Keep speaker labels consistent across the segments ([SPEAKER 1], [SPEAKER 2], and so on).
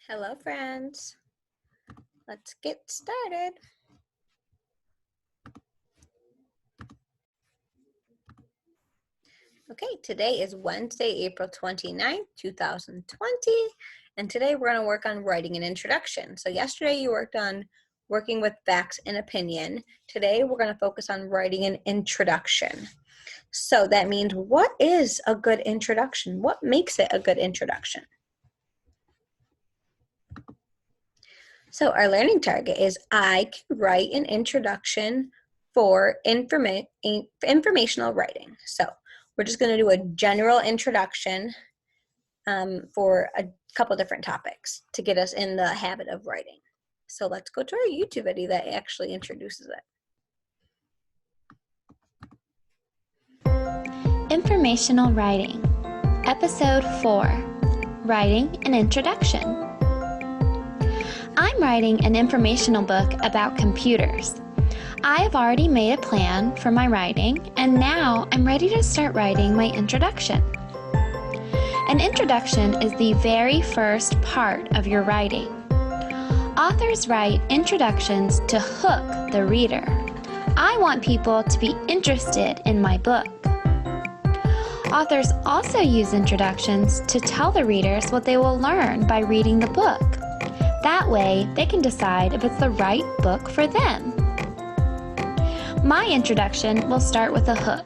[SPEAKER 1] Hello, friends. Let's get started. Okay, today is Wednesday, April 29th, 2020, and today we're going to work on writing an introduction. So yesterday you worked on working with facts and opinion. Today we're going to focus on writing an introduction. So that means, what is a good introduction? What makes it a good introduction? So our learning target is I can write an introduction for informational writing. So we're just going to do a general introduction for a couple different topics to get us in the habit of writing. So let's go to our YouTube video that actually introduces
[SPEAKER 2] it. Informational Writing, Episode 4, Writing an Introduction. I'm writing an informational book about computers. I have already made a plan for my writing, and now I'm ready to start writing my introduction. An introduction is the very first part of your writing. Authors write introductions to hook the reader. I want people to be interested in my book. Authors also use introductions to tell the readers what they will learn by reading the book. That way, they can decide if it's the right book for them. My introduction will start with a hook.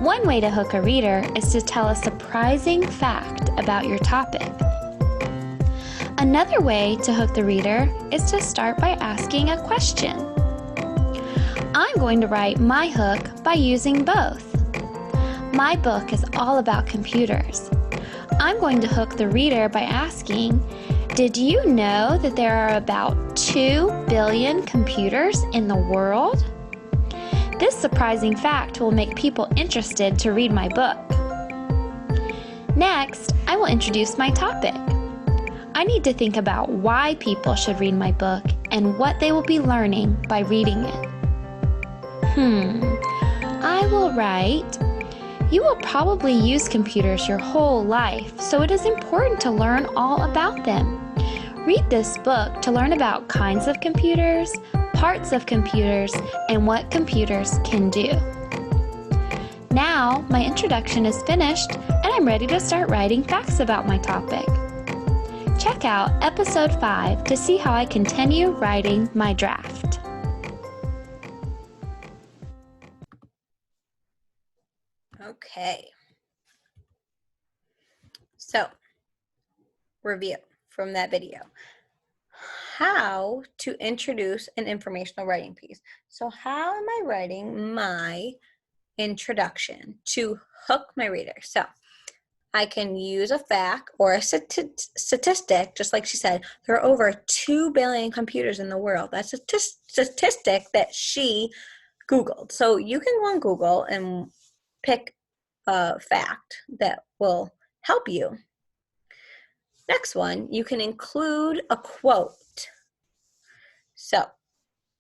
[SPEAKER 2] One way to hook a reader is to tell a surprising fact about your topic. Another way to hook the reader is to start by asking a question. I'm going to write my hook by using both. My book is all about computers. I'm going to hook the reader by asking, did you know that there are about 2 billion computers in the world? This surprising fact will make people interested to read my book. Next, I will introduce my topic. I need to think about why people should read my book and what they will be learning by reading it. I will write, you will probably use computers your whole life, so it is important to learn all about them. Read this book to learn about kinds of computers, parts of computers, and what computers can do. Now, my introduction is finished, and I'm ready to start writing facts about my topic. Check out episode 5 to see how I continue writing my draft.
[SPEAKER 1] Okay. So, review from that video. How to introduce an informational writing piece. So how am I writing my introduction to hook my reader? So I can use a fact or a statistic, just like she said, there are over 2 billion computers in the world. That's a statistic that she Googled. So you can go on Google and pick a fact that will help you. Next one, you can include a quote. So,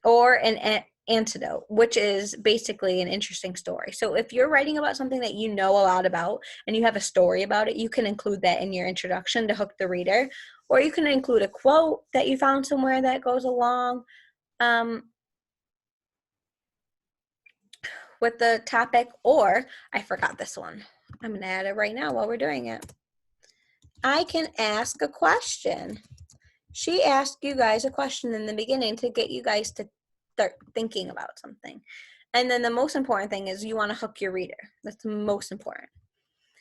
[SPEAKER 1] or an anecdote, which is basically an interesting story. So if you're writing about something that you know a lot about and you have a story about it, you can include that in your introduction to hook the reader. Or you can include a quote that you found somewhere that goes along with the topic. Or, I forgot this one. I'm going to add it right now while we're doing it. I can ask a question. She asked you guys a question in the beginning to get you guys to start thinking about something. And then the most important thing is you want to hook your reader. That's the most important.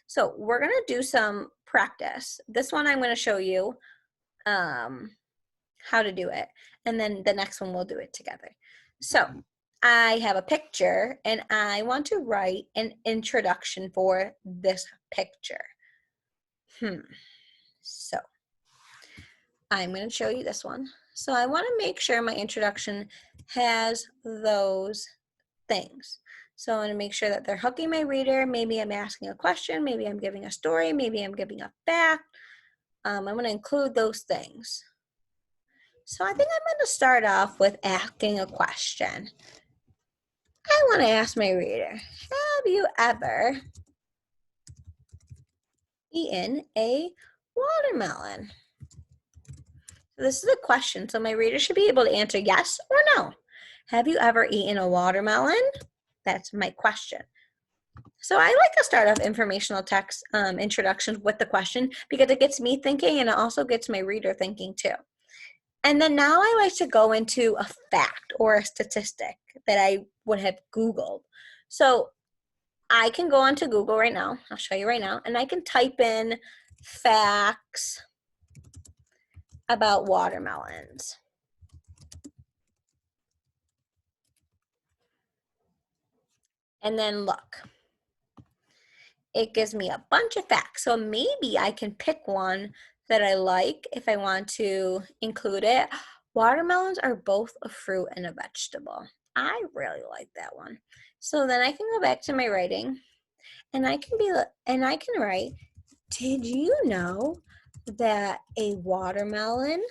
[SPEAKER 1] So we're going to do some practice. This one I'm going to show you how to do it. And then the next one we'll do it together. So I have a picture and I want to write an introduction for this picture. So I'm going to show you this one. So I want to make sure my introduction has those things. So I want to make sure that they're hooking my reader. Maybe I'm asking a question. Maybe I'm giving a story. Maybe I'm giving a fact. I'm going to include those things. So I think I'm going to start off with asking a question. I want to ask my reader, have you ever eaten a watermelon? So this is a question, so my reader should be able to answer yes or no. Have you ever eaten a watermelon? That's my question. So I like to start off informational text introductions with the question because it gets me thinking and it also gets my reader thinking too. And then now I like to go into a fact or a statistic that I would have Googled. So I can go onto Google right now. I'll show you right now. And I can type in facts about watermelons. And then look. It gives me a bunch of facts. So maybe I can pick one that I like if I want to include it. Watermelons are both a fruit and a vegetable. I really like that one. So then I can go back to my writing and I can write, did you know that a watermelon,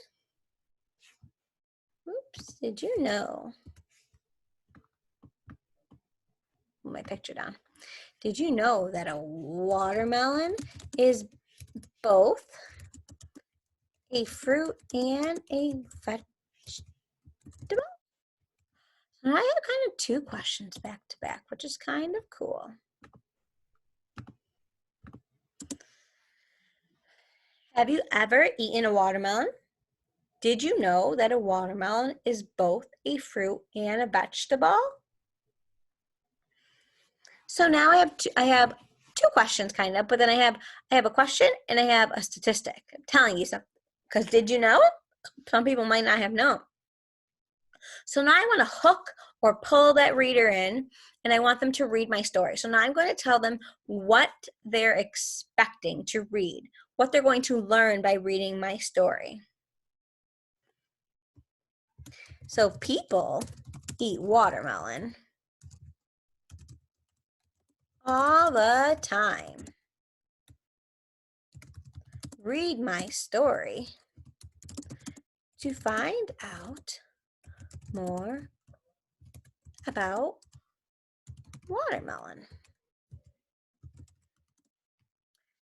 [SPEAKER 1] did you know, put my picture down. Did you know that a watermelon is both a fruit and a vegetable? And I have kind of two questions back to back, which is kind of cool. Have you ever eaten a watermelon? Did you know that a watermelon is both a fruit and a vegetable? So now I have two questions kind of, but then I have a question and I have a statistic. I'm telling you something. Because did you know? Some people might not have known. So now I want to hook or pull that reader in and I want them to read my story. So now I'm going to tell them what they're expecting to read, what they're going to learn by reading my story. So people eat watermelon all the time. Read my story to find out more about watermelon.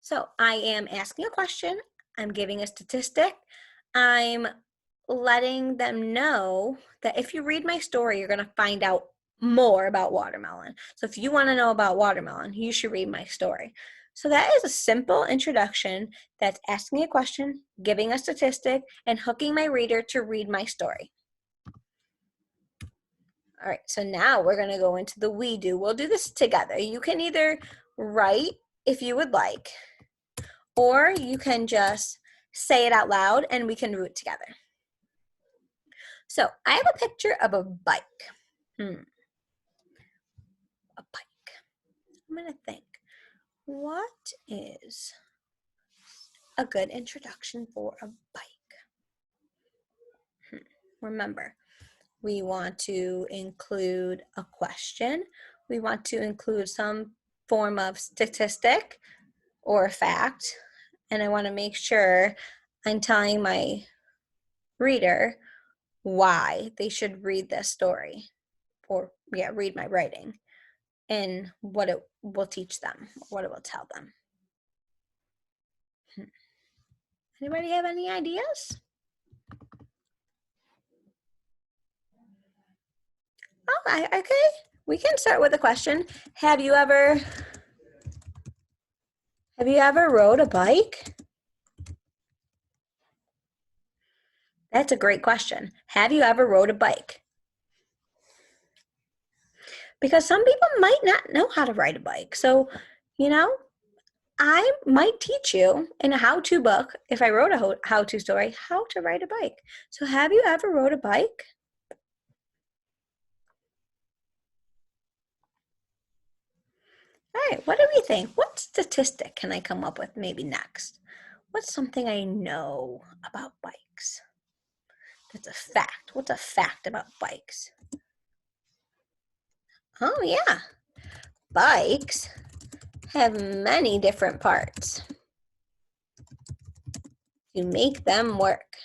[SPEAKER 1] So I am asking a question, I'm giving a statistic, I'm letting them know that if you read my story, you're gonna find out more about watermelon. So if you wanna know about watermelon, you should read my story. So that is a simple introduction that's asking a question, giving a statistic, and hooking my reader to read my story. All right, so now we're gonna go into the we do. We'll do this together. You can either write if you would like, or you can just say it out loud and we can do it together. So I have a picture of a bike. A bike. I'm gonna think, what is a good introduction for a bike? Remember, we want to include a question. We want to include some form of statistic or a fact. And I want to make sure I'm telling my reader why they should read this story or read my writing and what it will teach them, what it will tell them. Anybody have any ideas? Oh, okay. We can start with a question. Have you ever rode a bike? That's a great question. Have you ever rode a bike? Because some people might not know how to ride a bike. So, I might teach you in a how-to book, if I wrote a how-to story, how to ride a bike. So have you ever rode a bike? All right, what do we think? What statistic can I come up with maybe next? What's something I know about bikes? That's a fact. What's a fact about bikes? Oh yeah, bikes have many different parts to make them work.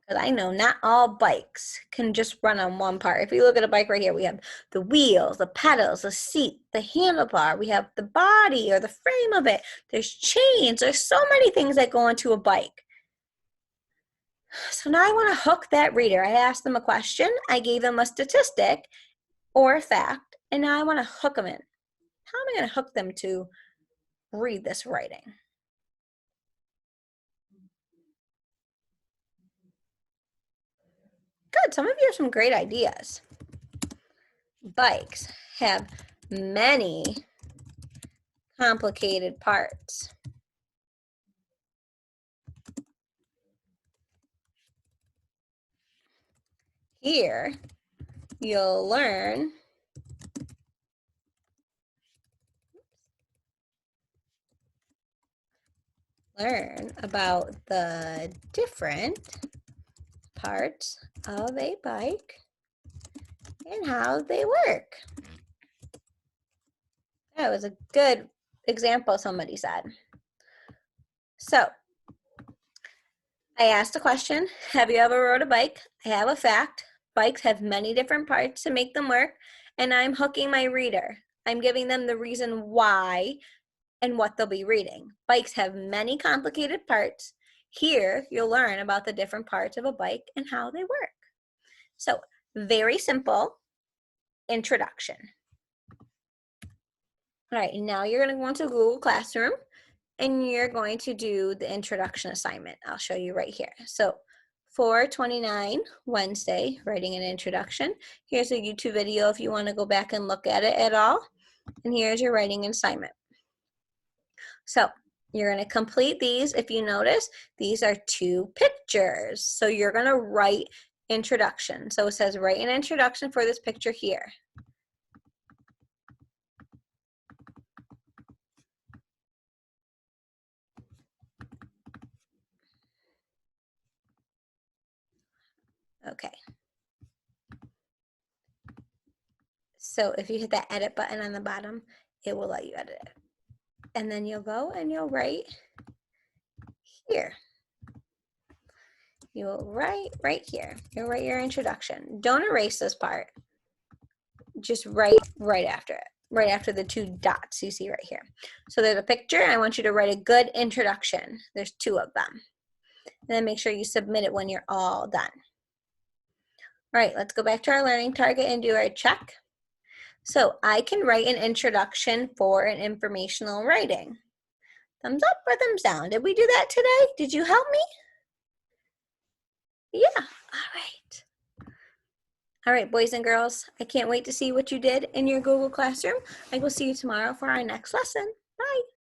[SPEAKER 1] because I know not all bikes can just run on one part. If you look at a bike right here, we have the wheels, the pedals, the seat, the handlebar, we have the body or the frame of it. There's chains, there's so many things that go into a bike. So now I want to hook that reader. I asked them a question, I gave them a statistic or a fact, and now I want to hook them in. How am I going to hook them to read this writing? Good, some of you have some great ideas. Bikes have many complicated parts. Here, you'll learn about the different parts of a bike and how they work. That was a good example, somebody said. So, I asked a question, have you ever rode a bike? I have a fact. Bikes have many different parts to make them work, and I'm hooking my reader. I'm giving them the reason why and what they'll be reading. Bikes have many complicated parts. Here, you'll learn about the different parts of a bike and how they work. So, very simple introduction. All right, now you're going to go into Google Classroom and you're going to do the introduction assignment. I'll show you right here. So 4/29, Wednesday, writing an introduction. Here's a YouTube video if you want to go back and look at it at all. And here's your writing assignment. So you're going to complete these. If you notice, these are 2 pictures. So you're going to write introduction. So it says write an introduction for this picture here. Okay. So if you hit that edit button on the bottom, it will let you edit it. And then you'll go and you'll write here. You will write right here. You'll write your introduction. Don't erase this part. Just write right after it, right after the 2 dots you see right here. So there's a picture. I want you to write a good introduction. There's 2 of them. And then make sure you submit it when you're all done. All right, let's go back to our learning target and do our check. So I can write an introduction for an informational writing. Thumbs up or thumbs down? Did we do that today? Did you help me? Yeah, all right. All right, boys and girls, I can't wait to see what you did in your Google Classroom. I will see you tomorrow for our next lesson. Bye.